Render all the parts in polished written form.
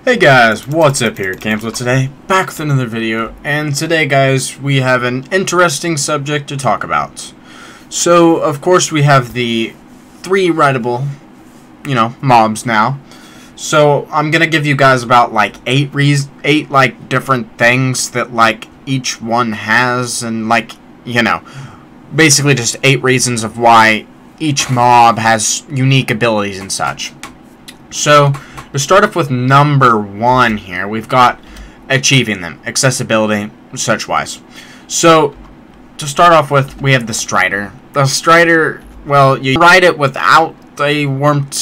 Hey guys, what's up here? Camps today, back with another video, and today guys, we have an interesting subject to talk about. So, of course, we have the 3 writable, mobs now. So, I'm gonna give you guys about like 8 different things that like each one has, and basically just 8 reasons of why each mob has unique abilities and such. So, to start off with number 1 here, we've got achieving them, accessibility, such-wise. So, to start off with, we have the Strider. The Strider, well, you ride it without a warp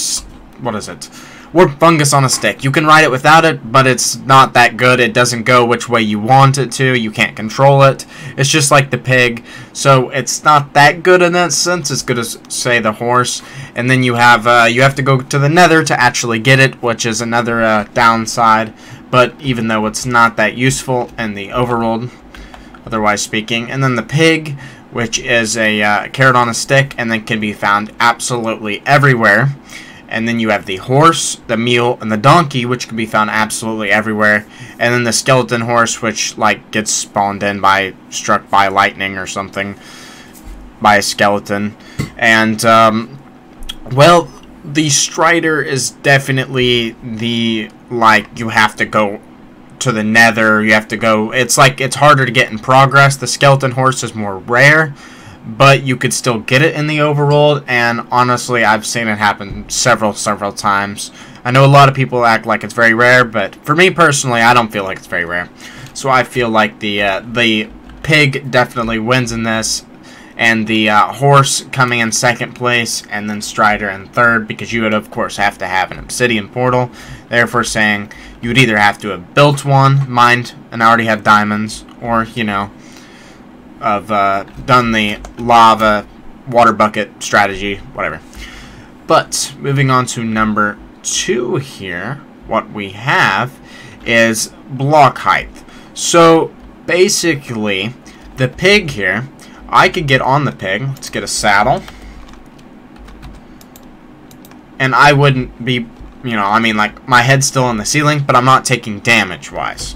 fungus on a stick. You can ride it without it, but it's not that good. It doesn't go which way you want it to. You can't control it. It's just like the pig, so it's not that good in that sense. As good as, say, the horse. And then you have to go to the Nether to actually get it, which is another downside. But even though it's not that useful in the overworld, otherwise speaking. And then the pig, which is a carrot on a stick, and then can be found absolutely everywhere. And then you have the horse, the mule, and the donkey, which can be found absolutely everywhere. And then the skeleton horse, which gets spawned in struck by lightning or something by a skeleton. And well, the Strider is definitely the you have to go to the Nether. You have to go. It's harder to get in progress. The skeleton horse is more rare, but you could still get it in the overworld, and honestly, I've seen it happen several times. I know a lot of people act like it's very rare, but for me personally, I don't feel like it's very rare. So I feel like the pig definitely wins in this, and the horse coming in 2nd place, and then Strider in 3rd, because you would of course have to have an obsidian portal. Therefore saying you would either have to have built one, mined, and already have diamonds, or done the lava water bucket strategy, whatever. But moving on to number 2 here, what we have is block height. So basically, the pig here, I could get on the pig. Let's get a saddle, and I wouldn't be, my head's still in the ceiling, but I'm not taking damage wise.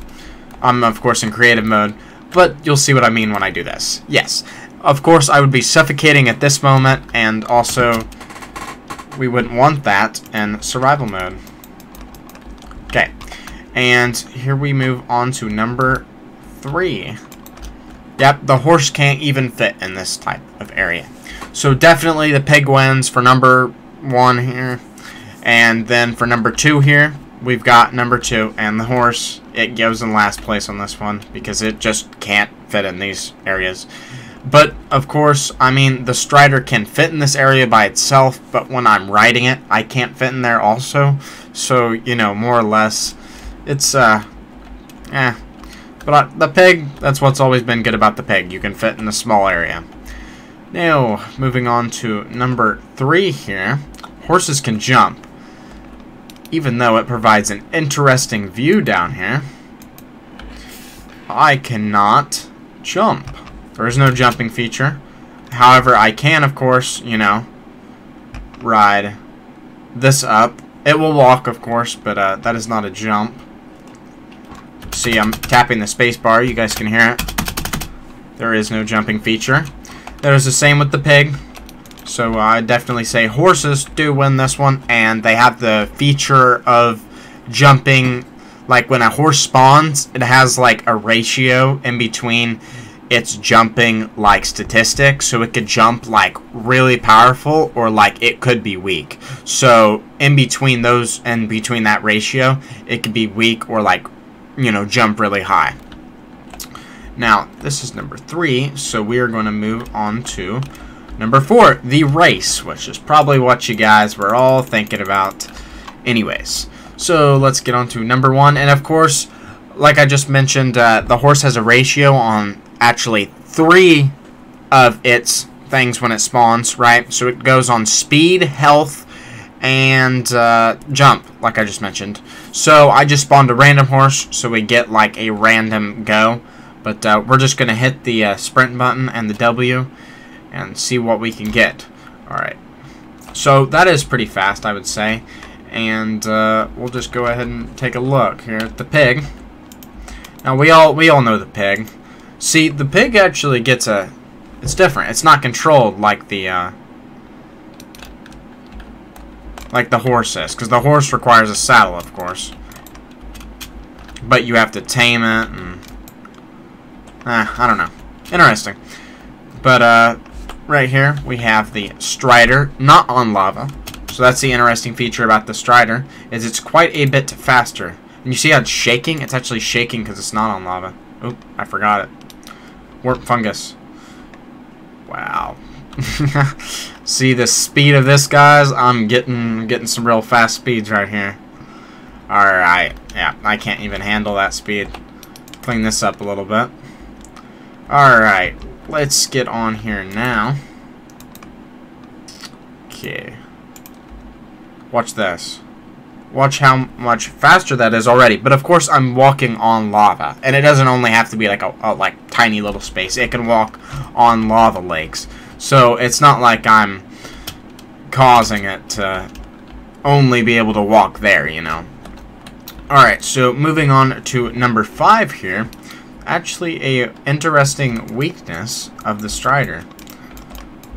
I'm of course in creative mode, but you'll see what I mean when I do this. Yes, of course I would be suffocating at this moment, and also we wouldn't want that in survival mode. Okay, and here we move on to number 3. Yep, the horse can't even fit in this type of area. So definitely the pig wins for number 1 here. And then for number 2 here, we've got number 2, and the horse, it goes in last place on this one because it just can't fit in these areas. But of course, the Strider can fit in this area by itself, but when I'm riding it, I can't fit in there also. So, more or less, it's But the pig, that's what's always been good about the pig. You can fit in a small area. Now, moving on to number 3 here. Horses can jump, even though it provides an interesting view down here. I cannot jump. There is no jumping feature. However, I can, of course, ride this up. It will walk, of course, but that is not a jump. See, I'm tapping the space bar. You guys can hear it. There is no jumping feature. That is the same with the pig. So I definitely say horses do win this one, and they have the feature of jumping. Like when a horse spawns, it has a ratio in between its jumping statistics, so it could jump really powerful, or it could be weak. So in between those, and between that ratio, it could be weak or jump really high. Now, this is number 3, so we are going to move on to number 4, the race, which is probably what you guys were all thinking about anyways. So, let's get on to number 1, and of course, like I just mentioned, the horse has a ratio on actually 3 of its things when it spawns, right? So it goes on speed, health, and jump, like I just mentioned. So I just spawned a random horse, so we get a random go. But we're just going to hit the sprint button and the W and see what we can get. Alright, so that is pretty fast, I would say. And we'll just go ahead and take a look here at the pig. Now we all know the pig. See, the pig actually gets it's different. It's not controlled like the horse is, because the horse requires a saddle, of course. But you have to tame it, and I don't know. Interesting. But right here we have the Strider, not on lava. So that's the interesting feature about the Strider, is it's quite a bit faster. And you see how it's shaking? It's actually shaking because it's not on lava. Oop, I forgot it. Warp fungus. Wow. See the speed of this, guys? I'm getting some real fast speeds right here. Alright. Yeah, I can't even handle that speed. Clean this up a little bit. Alright. Let's get on here now. Okay. Watch this. Watch how much faster that is already. But of course, I'm walking on lava, and it doesn't only have to be like a tiny little space. It can walk on lava lakes, so it's not like I'm causing it to only be able to walk there, you know. All right, so moving on to number 5 here. Actually, a interesting weakness of the Strider.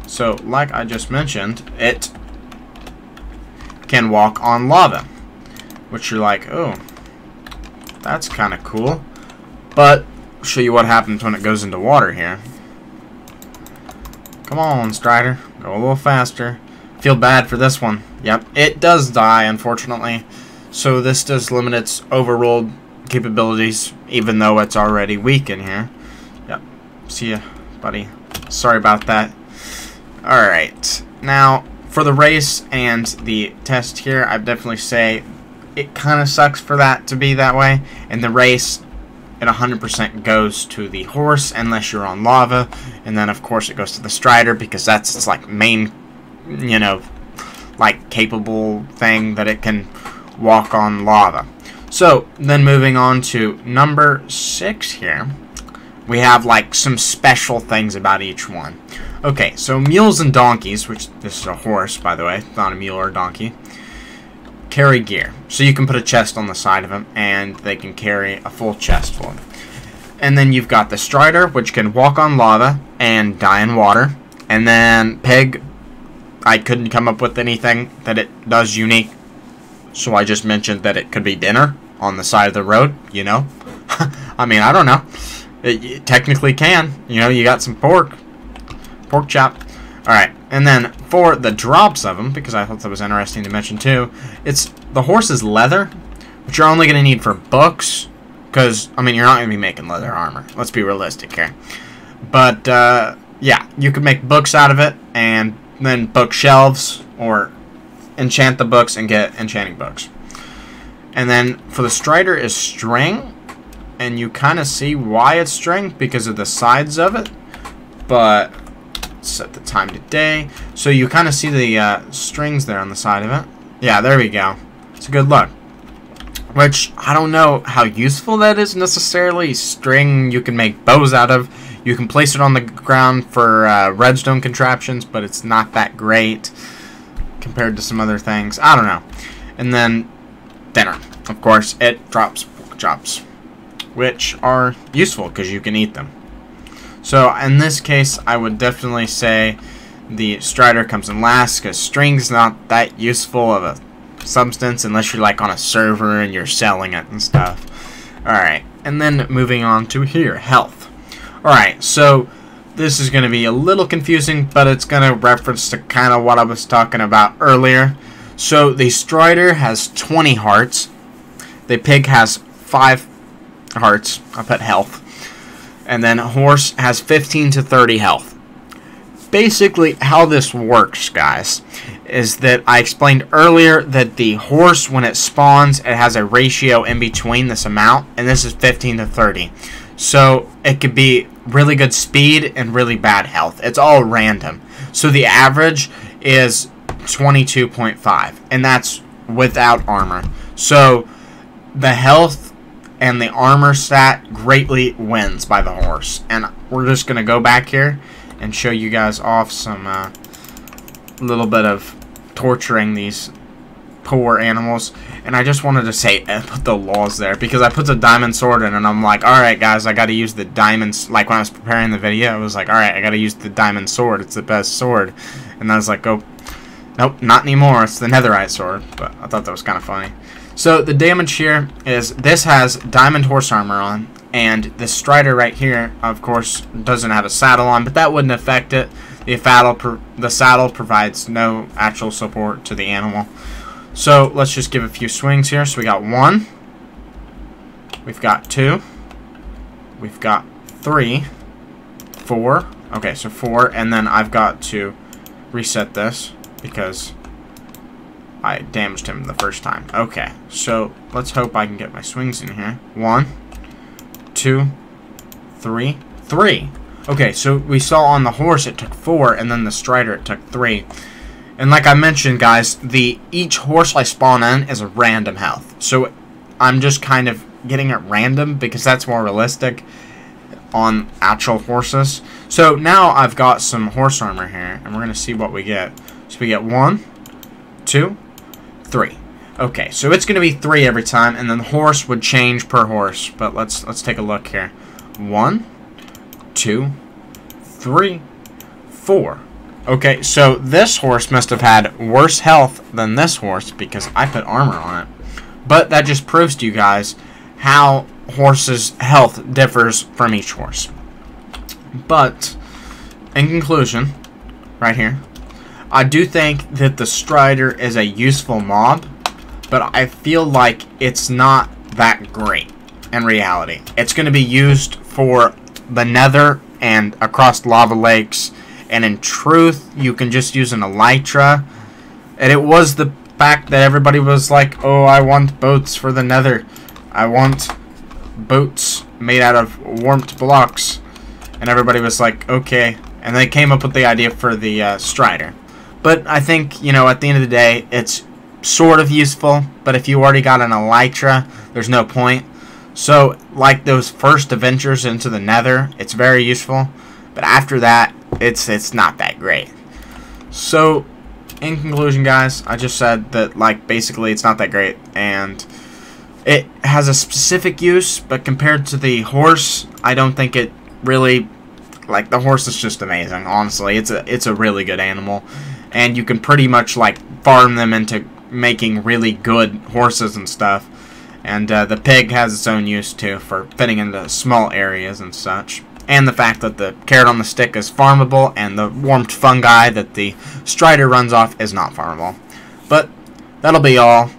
So, like I just mentioned, it can walk on lava, which you're like, oh, that's kind of cool. But I'll show you what happens when it goes into water here. Come on, Strider, go a little faster. Feel bad for this one. Yep, it does die, unfortunately. So this does limit its overruled capabilities, even though it's already weak in here. Yep, see ya, buddy. Sorry about that. Alright, now for the race and the test here, I'd definitely say it kind of sucks for that to be that way. In the race, it 100% goes to the horse unless you're on lava, and then of course it goes to the Strider because that's its like main, you know, like capable thing that it can walk on lava. So then moving on to number 6 here, we have like some special things about each one. Okay, so mules and donkeys, which this is a horse, by the way, not a mule or a donkey, carry gear. So you can put a chest on the side of them, and they can carry a full chest full. And then you've got the Strider, which can walk on lava and die in water. And then pig, I couldn't come up with anything that it does unique, so I just mentioned that it could be dinner on the side of the road, you know. I mean, I don't know. It technically can. You know, you got some pork chop. Alright, and then for the drops of them, because I thought that was interesting to mention too, it's the horse's leather, which you're only going to need for books, because, I mean, you're not going to be making leather armor. Let's be realistic here. But, yeah, you could make books out of it, and then bookshelves, or enchant the books and get enchanting books. And then for the Strider is string, and you kind of see why it's string because of the sides of it, but set the time to day, so you kind of see the strings there on the side of it. Yeah, there we go. It's a good look. Which, I don't know how useful that is necessarily. String you can make bows out of. You can place it on the ground for redstone contraptions, but it's not that great compared to some other things. I don't know. And then dinner. Of course, it drops pork chops, which are useful because you can eat them. So in this case, I would definitely say the Strider comes in last because string's not that useful of a substance unless you're like on a server and you're selling it and stuff. Alright, and then moving on to here, health. Alright, so this is going to be a little confusing, but it's going to reference to kind of what I was talking about earlier. So the Strider has 20 hearts. The pig has 5 hearts. I put health. And then a horse has 15 to 30 health. Basically, how this works, guys, is that I explained earlier that the horse, when it spawns, it has a ratio in between this amount, and this is 15 to 30. So it could be really good speed and really bad health. It's all random. So the average is 22.5, and that's without armor. So the health and the armor stat greatly wins by the horse. And we're just going to go back here and show you guys off some little bit of torturing these poor animals. And I just wanted to say, put the laws there, because I put the diamond sword in, and I'm like, alright guys, I gotta use the diamonds. Like when I was preparing the video, I was like, alright, I gotta use the diamond sword, it's the best sword. And I was like, oh, nope, not anymore, it's the netherite sword. But I thought that was kind of funny. So the damage here is, this has diamond horse armor on, and the strider right here, of course, doesn't have a saddle on, but that wouldn't affect it. The saddle provides no actual support to the animal. So let's just give a few swings here. So we got 1, we've got 2, we've got 3, 4. Okay, so 4, and then I've got to reset this because I damaged him the first time. Okay, so let's hope I can get my swings in here. 1, 2, 3, 3. Okay, so we saw on the horse it took 4, and then the strider it took 3. And like I mentioned, guys, each horse I spawn in is a random health. So I'm just kind of getting it random because that's more realistic on actual horses. So now I've got some horse armor here, and we're going to see what we get. So we get 1, 2, 3. Okay, so it's going to be 3 every time, and then the horse would change per horse. But let's take a look here. 1, 2, 3, 4. Okay, so this horse must have had worse health than this horse because I put armor on it. But that just proves to you guys how horses' health differs from each horse. But, in conclusion, right here, I do think that the strider is a useful mob, but I feel like it's not that great in reality. It's going to be used for the nether and across lava lakes, and in truth, you can just use an elytra. And it was the fact that everybody was like, oh, I want boats for the nether. I want boats made out of warped blocks. And everybody was like, okay. And they came up with the idea for the strider. But I think, you know, at the end of the day, it's sort of useful. But if you already got an elytra, there's no point. So, like those first adventures into the nether, it's very useful. But after that, it's not that great. So, in conclusion, guys, I just said that, like, basically it's not that great. And it has a specific use, but compared to the horse, I don't think it really... Like, the horse is just amazing, honestly. It's a really good animal. And you can pretty much, like, farm them into making really good horses and stuff. And the pig has its own use, too, for fitting into small areas and such. And the fact that the carrot on the stick is farmable, and the warped fungi that the strider runs off is not farmable. But that'll be all.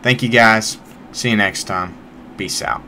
Thank you, guys. See you next time. Peace out.